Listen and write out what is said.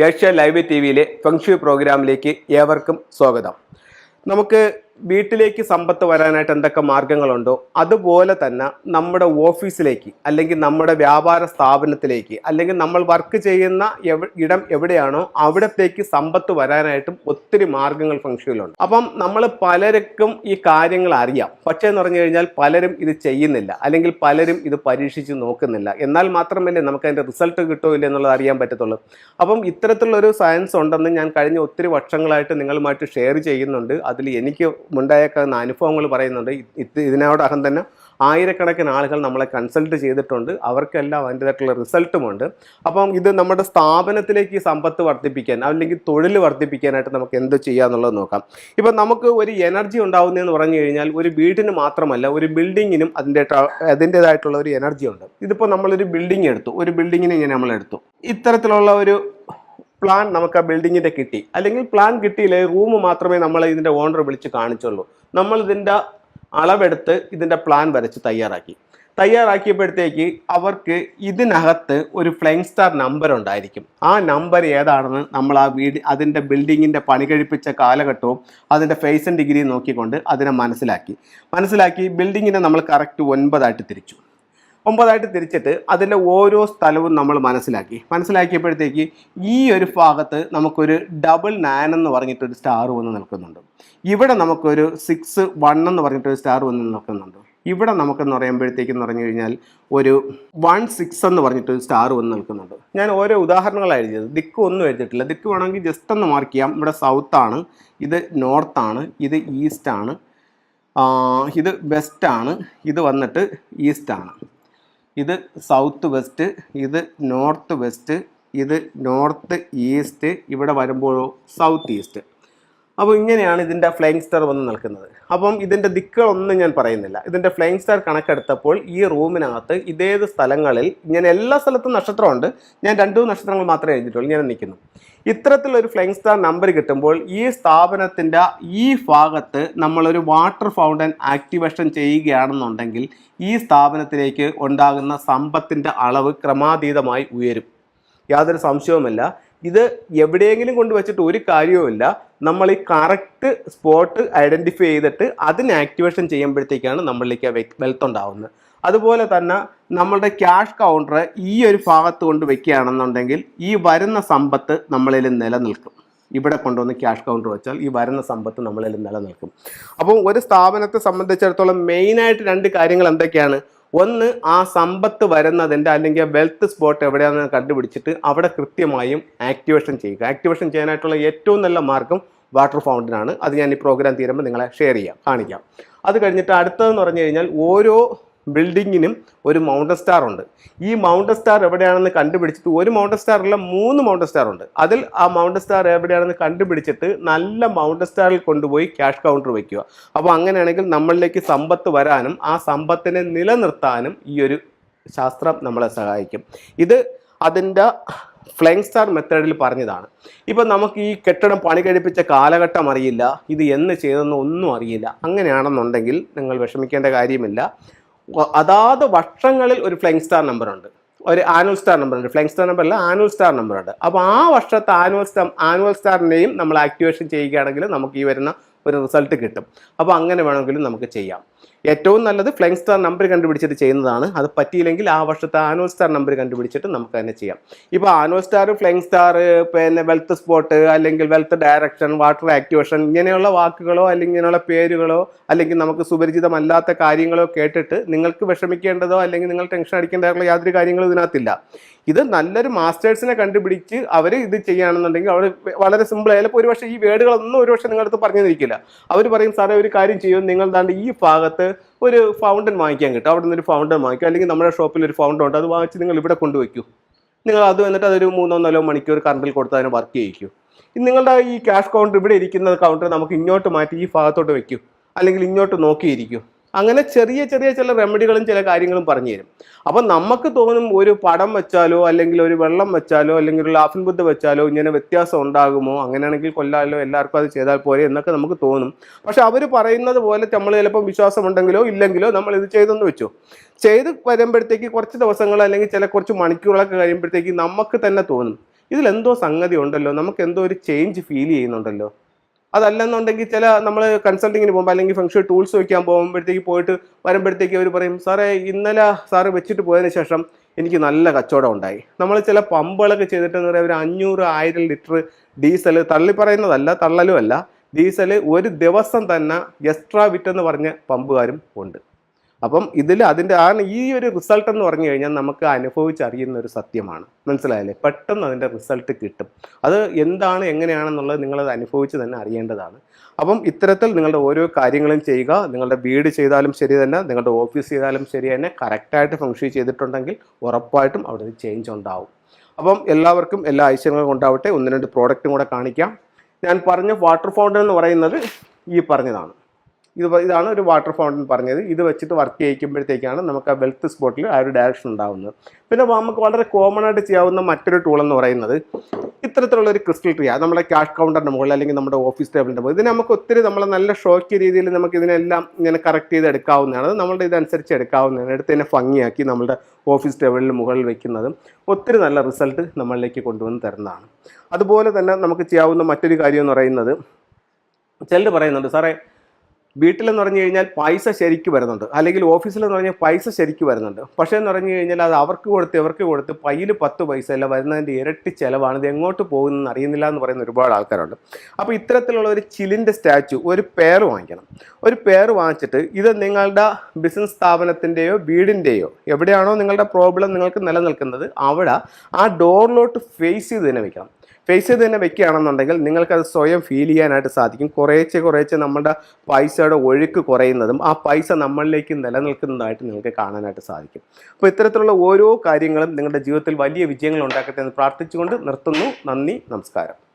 Asia live T വിയിലെ feng shui പ്രോഗ്രാമിലേക്ക് ഏവർക്കും സ്വാഗതം. നമുക്ക് വീട്ടിലേക്ക് സമ്പത്ത് വരാനായിട്ട് എന്തൊക്കെ മാർഗങ്ങളുണ്ടോ അതുപോലെ തന്നെ നമ്മുടെ ഓഫീസിലേക്ക് അല്ലെങ്കിൽ നമ്മുടെ വ്യാപാര സ്ഥാപനത്തിലേക്ക് അല്ലെങ്കിൽ നമ്മൾ വർക്ക് ചെയ്യുന്ന ഇടം എവിടെയാണോ അവിടത്തേക്ക് സമ്പത്ത് വരാനായിട്ടും ഒത്തിരി മാർഗങ്ങൾ ഫെങ്ഷുയിലുണ്ട്. അപ്പം നമ്മൾ പലർക്കും ഈ കാര്യങ്ങൾ അറിയാം, പക്ഷേ എന്ന് പറഞ്ഞു കഴിഞ്ഞാൽ പലരും ഇത് ചെയ്യുന്നില്ല അല്ലെങ്കിൽ പലരും ഇത് പരീക്ഷിച്ച് നോക്കുന്നില്ല. എന്നാൽ മാത്രമല്ലേ നമുക്ക് അതിൻ്റെ റിസൾട്ട് കിട്ടുമോ ഇല്ല എന്നുള്ളത് അറിയാൻ പറ്റത്തുള്ളൂ. അപ്പം ഇത്തരത്തിലുള്ളൊരു സയൻസ് ഉണ്ടെന്ന് ഞാൻ കഴിഞ്ഞ ഒത്തിരി വർഷങ്ങളായിട്ട് നിങ്ങളുമായിട്ട് ഷെയർ ചെയ്യുന്നുണ്ട്. അതിൽ എനിക്ക് ഉണ്ടായേക്കാവുന്ന അനുഭവങ്ങൾ പറയുന്നുണ്ട്. ഇതിനോടകം തന്നെ ആയിരക്കണക്കിന് ആളുകൾ നമ്മളെ കൺസൾട്ട് ചെയ്തിട്ടുണ്ട്. അവർക്കെല്ലാം അതിൻ്റെതായിട്ടുള്ള റിസൾട്ടുമുണ്ട്. അപ്പം ഇത് നമ്മുടെ സ്ഥാപനത്തിലേക്ക് സമ്പത്ത് വർദ്ധിപ്പിക്കാൻ അല്ലെങ്കിൽ തൊഴിൽ വർദ്ധിപ്പിക്കാനായിട്ട് നമുക്ക് എന്ത് ചെയ്യാന്നുള്ളത് നോക്കാം. ഇപ്പം നമുക്ക് ഒരു എനർജി ഉണ്ടാവുന്നതെന്ന് പറഞ്ഞു കഴിഞ്ഞാൽ ഒരു വീടിന് മാത്രമല്ല, ഒരു ബിൽഡിങ്ങിനും അതിൻ്റെതായിട്ടുള്ള ഒരു എനർജി ഉണ്ട്. ഇതിപ്പോൾ നമ്മളൊരു ബിൽഡിംഗ് എടുത്തു, ഒരു ബിൽഡിങ്ങിനെ ഇങ്ങനെ നമ്മളെടുത്തു. ഇത്തരത്തിലുള്ള ഒരു പ്ലാൻ നമുക്ക് ആ ബിൽഡിങ്ങിൻ്റെ കിട്ടി, അല്ലെങ്കിൽ പ്ലാൻ കിട്ടിയില്ല, റൂം മാത്രമേ നമ്മൾ ഇതിൻ്റെ ഓണർ വിളിച്ച് കാണിച്ചുള്ളൂ. നമ്മൾ ഇതിൻ്റെ അളവെടുത്ത് ഇതിൻ്റെ പ്ലാൻ വരച്ച് തയ്യാറാക്കിയപ്പോഴത്തേക്ക് അവർക്ക് ഇതിനകത്ത് ഒരു ഫ്ലൈയിങ് സ്റ്റാർ നമ്പർ ഉണ്ടായിരിക്കും. ആ നമ്പർ ഏതാണെന്ന് നമ്മൾ അതിൻ്റെ ബിൽഡിങ്ങിൻ്റെ പണി കഴിപ്പിച്ച കാലഘട്ടവും അതിൻ്റെ ഫേസ് ആൻഡ് ഡിഗ്രി നോക്കിക്കൊണ്ട് അതിനെ മനസ്സിലാക്കി ബിൽഡിങ്ങിനെ നമ്മൾ കറക്റ്റ് 9 തിരിച്ചിട്ട് അതിൻ്റെ ഓരോ സ്ഥലവും നമ്മൾ മനസ്സിലാക്കിയപ്പോഴത്തേക്ക് ഈ ഒരു ഭാഗത്ത് നമുക്കൊരു ഡബിൾ 9 എന്ന് പറഞ്ഞിട്ടൊരു സ്റ്റാർ വന്ന് നിൽക്കുന്നുണ്ട്. ഇവിടെ നമുക്കൊരു 6-1 എന്ന് പറഞ്ഞിട്ടൊരു സ്റ്റാർ വന്ന് നിൽക്കുന്നുണ്ട്. ഇവിടെ നമുക്കെന്ന് പറയുമ്പോഴത്തേക്കെന്ന് പറഞ്ഞു കഴിഞ്ഞാൽ ഒരു 1-6 എന്ന് പറഞ്ഞിട്ടൊരു സ്റ്റാർ വന്ന് നിൽക്കുന്നുണ്ട്. ഞാൻ ഓരോ ഉദാഹരണങ്ങളാണ് എഴുതിയത്, ദിക്ക് ഒന്നും എഴുതിയിട്ടില്ല. ദിക്ക് വേണമെങ്കിൽ ജസ്റ്റ് ഒന്ന് മാർക്ക് ചെയ്യാം. ഇവിടെ സൗത്താണ്, ഇത് നോർത്താണ്, ഇത് ഈസ്റ്റാണ്, ഇത് വെസ്റ്റാണ്, ഇത് വന്നിട്ട് ഈസ്റ്റാണ്, ഇത് സൗത്ത് വെസ്റ്റ്, ഇത് നോർത്ത് വെസ്റ്റ്, ഇത് നോർത്ത് ഈസ്റ്റ്, ഇവിടെ വരുമ്പോഴോ സൗത്ത് ഈസ്റ്റ്. അപ്പോൾ ഇങ്ങനെയാണ് ഇതിൻ്റെ ഫ്ലൈയിങ് സ്റ്റാർ വന്ന് നിൽക്കുന്നത്. അപ്പം ഇതിൻ്റെ ദിക്കുകളൊന്നും ഞാൻ പറയുന്നില്ല. ഇതിൻ്റെ ഫ്ലൈയിങ് സ്റ്റാർ കണക്കെടുത്തപ്പോൾ ഈ റൂമിനകത്ത് ഇതേത് സ്ഥലങ്ങളിൽ ഇങ്ങനെ എല്ലാ സ്ഥലത്തും നക്ഷത്രമുണ്ട്. ഞാൻ 2 നക്ഷത്രങ്ങൾ മാത്രമേ എഴുതിയിട്ടുള്ളൂ. ഇങ്ങനെ നിൽക്കുന്നു. ഇത്തരത്തിലൊരു ഫ്ലൈയിങ് സ്റ്റാർ നമ്പർ കിട്ടുമ്പോൾ ഈ സ്ഥാപനത്തിൻ്റെ ഈ ഭാഗത്ത് നമ്മളൊരു വാട്ടർ ഫൗണ്ടൻ ആക്ടിവേഷൻ ചെയ്യുകയാണെന്നുണ്ടെങ്കിൽ ഈ സ്ഥാപനത്തിലേക്ക് ഉണ്ടാകുന്ന സമ്പത്തിൻ്റെ അളവ് ക്രമാതീതമായി ഉയരും. യാതൊരു സംശയവുമില്ല. ഇത് എവിടെയെങ്കിലും കൊണ്ടുവച്ചിട്ട് ഒരു കാര്യവുമില്ല. നമ്മൾ ഈ കറക്റ്റ് സ്പോട്ട് ഐഡൻറ്റിഫൈ ചെയ്തിട്ട് അതിന് ആക്ടിവേഷൻ ചെയ്യുമ്പോഴത്തേക്കാണ് നമ്മളിലേക്ക് വെൽത്ത് ഉണ്ടാവുന്നത്. അതുപോലെ തന്നെ നമ്മളുടെ ക്യാഷ് കൗണ്ടർ ഈ ഒരു ഭാഗത്ത് കൊണ്ട് വെക്കുകയാണെന്നുണ്ടെങ്കിൽ ഈ വരുന്ന സമ്പത്ത് നമ്മളിൽ നിലനിൽക്കും. ഇവിടെ കൊണ്ടുവന്ന് ക്യാഷ് കൗണ്ടർ വെച്ചാൽ ഈ വരുന്ന സമ്പത്ത് നമ്മളിൽ നിലനിൽക്കും. അപ്പം ഒരു സ്ഥാപനത്തെ സംബന്ധിച്ചിടത്തോളം മെയിനായിട്ട് 2 കാര്യങ്ങൾ എന്തൊക്കെയാണ്? ഒന്ന്, ആ സമ്പത്ത് വരുന്നതിൻ്റെ അല്ലെങ്കിൽ വെൽത്ത് സ്പോട്ട് എവിടെയാണെന്ന് കണ്ടുപിടിച്ചിട്ട് അവിടെ കൃത്യമായും ആക്ടിവേഷൻ ചെയ്യുക. ആക്ടിവേഷൻ ചെയ്യാനായിട്ടുള്ള ഏറ്റവും നല്ല മാർഗം വാട്ടർ ഫൗണ്ടനാണ്. അത് ഞാൻ ഈ പ്രോഗ്രാം തീരുമ്പോൾ നിങ്ങളെ കാണിക്കാം. അത് കഴിഞ്ഞിട്ട് അടുത്തതെന്ന് പറഞ്ഞു കഴിഞ്ഞാൽ ഓരോ ബിൽഡിങ്ങിനും ഒരു മൗണ്ടൻ സ്റ്റാർ ഉണ്ട്. ഈ മൗണ്ടൻ സ്റ്റാർ എവിടെയാണെന്ന് കണ്ടുപിടിച്ചിട്ട് ഒരു മൗണ്ടൻ സ്റ്റാർ അല്ല, 3 മൗണ്ടൻ സ്റ്റാർ ഉണ്ട്. അതിൽ ആ മൗണ്ടൻ സ്റ്റാർ എവിടെയാണെന്ന് കണ്ടുപിടിച്ചിട്ട് നല്ല മൗണ്ടൻ സ്റ്റാറിൽ കൊണ്ടുപോയി ക്യാഷ് കൗണ്ടർ വയ്ക്കുക. അപ്പോൾ അങ്ങനെയാണെങ്കിൽ നമ്മളിലേക്ക് സമ്പത്ത് വരാനും ആ സമ്പത്തിനെ നിലനിർത്താനും ഈ ഒരു ശാസ്ത്രം നമ്മളെ സഹായിക്കും. ഇത് അതിൻ്റെ ഫ്ലൈയിങ് സ്റ്റാർ മെത്തേഡിൽ പറഞ്ഞതാണ്. ഇപ്പം നമുക്ക് ഈ കെട്ടിടം പണി കഴിപ്പിച്ച കാലഘട്ടം അറിയില്ല, ഇത് എന്ന് ചെയ്തെന്ന് ഒന്നും അറിയില്ല. അങ്ങനെയാണെന്നുണ്ടെങ്കിൽ നിങ്ങൾ വിഷമിക്കേണ്ട കാര്യമില്ല. അതാത് വർഷങ്ങളിൽ ഒരു ഫ്ലൈയിങ് സ്റ്റാർ നമ്പറുണ്ട്, ഒരു ആനുവൽ സ്റ്റാർ നമ്പറുണ്ട്. ഫ്ലൈയിങ് സ്റ്റാർ നമ്പർ അല്ല, ആനുവൽ സ്റ്റാർ നമ്പറുണ്ട്. അപ്പോൾ ആ വർഷത്തെ ആനുവൽ സ്റ്റാറിനെയും നമ്മൾ ആക്ടിവേഷൻ ചെയ്യുകയാണെങ്കിൽ നമുക്ക് ഈ വരുന്ന ഒരു റിസൾട്ട് കിട്ടും. അപ്പോൾ അങ്ങനെ വേണമെങ്കിലും നമുക്ക് ചെയ്യാം. ഏറ്റവും നല്ലത് ഫ്ലൈയിങ് സ്റ്റാർ നമ്പർ കണ്ടുപിടിച്ചിട്ട് ചെയ്യുന്നതാണ്. അത് പറ്റിയില്ലെങ്കിൽ ആ വർഷത്തെ ആനുവൽ സ്റ്റാർ നമ്പർ കണ്ടുപിടിച്ചിട്ട് നമുക്ക് തന്നെ ചെയ്യാം. ഇപ്പോൾ ആനുവൽ സ്റ്റാർ, ഫ്ലൈയിങ് സ്റ്റാർ, പിന്നെ വെൽത്ത് സ്പോട്ട് അല്ലെങ്കിൽ വെൽത്ത് ഡയറക്ഷൻ, വാട്ടർ ആക്ടിവേഷൻ ഇങ്ങനെയുള്ള വാക്കുകളോ അല്ലെങ്കിൽ ഇങ്ങനെയുള്ള പേരുകളോ അല്ലെങ്കിൽ നമുക്ക് സുപരിചിതമല്ലാത്ത കാര്യങ്ങളോ കേട്ടിട്ട് നിങ്ങൾക്ക് വിഷമിക്കേണ്ടതോ അല്ലെങ്കിൽ നിങ്ങൾ ടെൻഷൻ അടിക്കേണ്ടതായിട്ടുള്ള യാതൊരു കാര്യങ്ങളും ഇതിനകത്തില്ല. ഇത് നല്ലൊരു മാസ്റ്റേഴ്സിനെ കണ്ടുപിടിച്ച് അവർ ഇത് ചെയ്യുകയാണെന്നുണ്ടെങ്കിൽ അവർ വളരെ സിമ്പിൾ. ചിലപ്പോൾ ഒരുപക്ഷെ ഈ വേർഡുകളൊന്നും ഒരുപക്ഷെ നിങ്ങളടുത്ത് പറഞ്ഞു തന്നിരിക്കില്ല. അവർ പറയും, സാറേ ഒരു കാര്യം ചെയ്യും, നിങ്ങൾ ദാണ്ട് ഈ ഭാഗത്ത് ഒരു ഫൗണ്ടൻ വാങ്ങിക്കാൻ കിട്ടും, അവിടെ നിന്ന് ഒരു ഫൗണ്ടൻ വാങ്ങിക്കും, അല്ലെങ്കിൽ നമ്മുടെ ഷോപ്പിൽ ഒരു ഫൗണ്ടൻ ഉണ്ട്, അത് വാങ്ങിച്ച് നിങ്ങൾ ഇവിടെ കൊണ്ടുവയ്ക്കൂ. നിങ്ങൾ അത് വന്നിട്ട് അതൊരു 3-4 മണിക്കൂർ കറണ്ടിൽ കൊടുത്ത് അതിനെ വർക്ക് ചെയ്യിക്കൂ. നിങ്ങളുടെ ഈ ക്യാഷ് കൗണ്ടർ ഇവിടെ ഇരിക്കുന്ന കൗണ്ടർ നമുക്ക് ഇങ്ങോട്ട് മാറ്റി ഈ ഭാഗത്തോട്ട് വയ്ക്കൂ, അല്ലെങ്കിൽ ഇങ്ങോട്ട് നോക്കിയിരിക്കൂ. അങ്ങനെ ചെറിയ ചില റെമഡികളും ചില കാര്യങ്ങളും പറഞ്ഞു തരും. അപ്പം നമുക്ക് തോന്നും ഒരു പടം വെച്ചാലോ അല്ലെങ്കിൽ ഒരു വെള്ളം വെച്ചാലോ അല്ലെങ്കിൽ ഒരു ലാഫിൻ ബുദ്ധ വെച്ചാലോ ഇങ്ങനെ വ്യത്യാസം ഉണ്ടാകുമോ, അങ്ങനെയാണെങ്കിൽ കൊല്ലാലോ, എല്ലാവർക്കും അത് ചെയ്താൽ പോരെ എന്നൊക്കെ നമുക്ക് തോന്നും. പക്ഷെ അവർ പറയുന്നത് പോലെ നമ്മൾ ചിലപ്പോൾ വിശ്വാസമുണ്ടെങ്കിലോ ഇല്ലെങ്കിലോ നമ്മൾ ഇത് ചെയ്തെന്ന് വെച്ചു. ചെയ്ത് വരുമ്പോഴത്തേക്ക് കുറച്ച് ദിവസങ്ങൾ അല്ലെങ്കിൽ കുറച്ച് മണിക്കൂറുകളൊക്കെ കഴിയുമ്പോഴത്തേക്ക് നമുക്ക് തന്നെ തോന്നും ഇതിലെന്തോ സംഗതി ഉണ്ടല്ലോ, നമുക്ക് എന്തോ ഒരു ചേഞ്ച് ഫീൽ ചെയ്യുന്നുണ്ടല്ലോ. അതല്ലെന്നുണ്ടെങ്കിൽ ചില നമ്മൾ കൺസൾട്ടിങ്ങിന് പോകുമ്പോൾ അല്ലെങ്കിൽ ഫംഗ്ഷൻ ടൂൾസ് വയ്ക്കാൻ പോകുമ്പോഴത്തേക്ക് പോയിട്ട് വരുമ്പോഴത്തേക്ക് അവർ പറയും, സാറേ ഇന്നലെ സാറ് വെച്ചിട്ട് പോയതിന് ശേഷം എനിക്ക് നല്ല കച്ചവടം ഉണ്ടായി. നമ്മൾ ചില പമ്പുകളൊക്കെ ചെയ്തിട്ടെന്ന് പറയുക ഒരു 500-1000 ലിറ്റർ ഡീസൽ, തള്ളി പറയുന്നതല്ല, തള്ളലും അല്ല, ഡീസൽ ഒരു ദിവസം തന്നെ എക്സ്ട്രാ വിറ്റെന്ന് പറഞ്ഞ പമ്പുകാരും ഉണ്ട്. അപ്പം ഇതിൽ അതിൻ്റെ ഈ ഒരു റിസൾട്ട് എന്ന് പറഞ്ഞു കഴിഞ്ഞാൽ നമുക്ക് അനുഭവിച്ചറിയുന്ന ഒരു സത്യമാണ്. മനസ്സിലായല്ലേ? പെട്ടെന്ന് അതിൻ്റെ റിസൾട്ട് കിട്ടും. അത് എന്താണ് എങ്ങനെയാണെന്നുള്ളത് നിങ്ങളത് അനുഭവിച്ച് തന്നെ അറിയേണ്ടതാണ്. അപ്പം ഇത്തരത്തിൽ നിങ്ങളുടെ ഓരോ കാര്യങ്ങളും ചെയ്യുക. നിങ്ങളുടെ വീട് ചെയ്താലും ശരി തന്നെ, നിങ്ങളുടെ ഓഫീസ് ചെയ്താലും ശരി തന്നെ, കറക്റ്റായിട്ട് ഫംഗ്ഷൻ ചെയ്തിട്ടുണ്ടെങ്കിൽ ഉറപ്പായിട്ടും അവിടെ ഒരു ചേഞ്ച് ഉണ്ടാവും. അപ്പം എല്ലാവർക്കും എല്ലാ ഐശ്വര്യങ്ങളും ഉണ്ടാവട്ടെ. 1-2 പ്രോഡക്റ്റും കൂടെ കാണിക്കാം. ഞാൻ പറഞ്ഞ വാട്ടർ ഫൗണ്ടൻ എന്ന് പറയുന്നത് ഈ പറഞ്ഞതാണ്. ഇതാണ് ഒരു വാട്ടർ ഫൗണ്ടൻ പറഞ്ഞത്. ഇത് വെച്ചിട്ട് വർക്ക് ചെയ്യിക്കുമ്പോഴത്തേക്കാണ് നമുക്ക് ആ വെൽത്ത് സ്പോട്ടിൽ ആ ഒരു ഡയറക്ഷൻ ഉണ്ടാകുന്നത്. പിന്നെ നമുക്ക് വളരെ കോമൺ ആയിട്ട് ചെയ്യാവുന്ന മറ്റൊരു ടൂൾ എന്ന് പറയുന്നത് ഇത്തരത്തിലുള്ള ഒരു ക്രിസ്റ്റൽ ട്രീ. നമ്മുടെ ക്യാഷ് കൗണ്ടറിൻ്റെ മുകളിൽ അല്ലെങ്കിൽ നമ്മുടെ ഓഫീസ് ടേബിളിൻ്റെ മുകളിൽ ഇതിന് നമുക്ക് ഒത്തിരി നമ്മൾ നല്ല ഷോക്കി രീതിയിൽ നമുക്ക് ഇതിനെല്ലാം ഇങ്ങനെ കറക്റ്റ് ചെയ്ത് എടുക്കാവുന്നതാണ്. അത് നമ്മളുടെ ഇതനുസരിച്ച് എടുക്കാവുന്നതാണ്. എടുത്ത് തന്നെ ഭംഗിയാക്കി നമ്മുടെ ഓഫീസ് ടേബിളിന് മുകളിൽ വെക്കുന്നതും ഒത്തിരി നല്ല റിസൾട്ട് നമ്മളിലേക്ക് കൊണ്ടുവന്ന് തരുന്നതാണ്. അതുപോലെ തന്നെ നമുക്ക് ചെയ്യാവുന്ന മറ്റൊരു കാര്യം എന്ന് പറയുന്നത്, ചിലർ പറയുന്നുണ്ട്, സാറേ വീട്ടിലെന്ന് പറഞ്ഞു കഴിഞ്ഞാൽ പൈസ ശരിക്ക് വരുന്നുണ്ട്, അല്ലെങ്കിൽ ഓഫീസിലെന്ന് പറഞ്ഞാൽ പൈസ ശരിക്ക് വരുന്നുണ്ട്, പക്ഷേ എന്ന് പറഞ്ഞു കഴിഞ്ഞാൽ അത് അവർക്ക് കൊടുത്ത് പയ്യിൽ 10 പൈസ അല്ല വരുന്നതിൻ്റെ ഇരട്ടി ചിലവാണ്, ഇത് എങ്ങോട്ട് പോകുന്നതെന്ന് അറിയുന്നില്ല എന്ന് പറയുന്ന ഒരുപാട് ആൾക്കാരുണ്ട്. അപ്പോൾ ഇത്തരത്തിലുള്ള ഒരു ചില്ലിൻ്റെ സ്റ്റാച്ചു ഒരു പെയർ വാങ്ങിക്കണം. ഒരു പെയർ വാങ്ങിച്ചിട്ട് ഇത് നിങ്ങളുടെ ബിസിനസ് സ്ഥാപനത്തിൻ്റെയോ വീടിൻ്റെയോ എവിടെയാണോ നിങ്ങളുടെ പ്രോബ്ലം നിങ്ങൾക്ക് നിലനിൽക്കുന്നത് അവിടെ ആ ഡോറിലോട്ട് ഫേസ് ചെയ്ത് തന്നെ വെക്കണം. ഫേസ് ചെയ്ത് തന്നെ വെക്കുകയാണെന്നുണ്ടെങ്കിൽ നിങ്ങൾക്കത് സ്വയം ഫീൽ ചെയ്യാനായിട്ട് സാധിക്കും. കുറേശ്ശെ നമ്മുടെ പൈസയുടെ ഒഴുക്ക് കുറയുന്നതും ആ പൈസ നമ്മളിലേക്ക് നിലനിൽക്കുന്നതായിട്ട് നിങ്ങൾക്ക് കാണാനായിട്ട് സാധിക്കും. അപ്പോൾ ഇത്തരത്തിലുള്ള ഓരോ കാര്യങ്ങളും നിങ്ങളുടെ ജീവിതത്തിൽ വലിയ വിജയങ്ങൾ ഉണ്ടാക്കട്ടെ എന്ന് പ്രാർത്ഥിച്ചുകൊണ്ട് നിർത്തുന്നു. നന്ദി, നമസ്കാരം.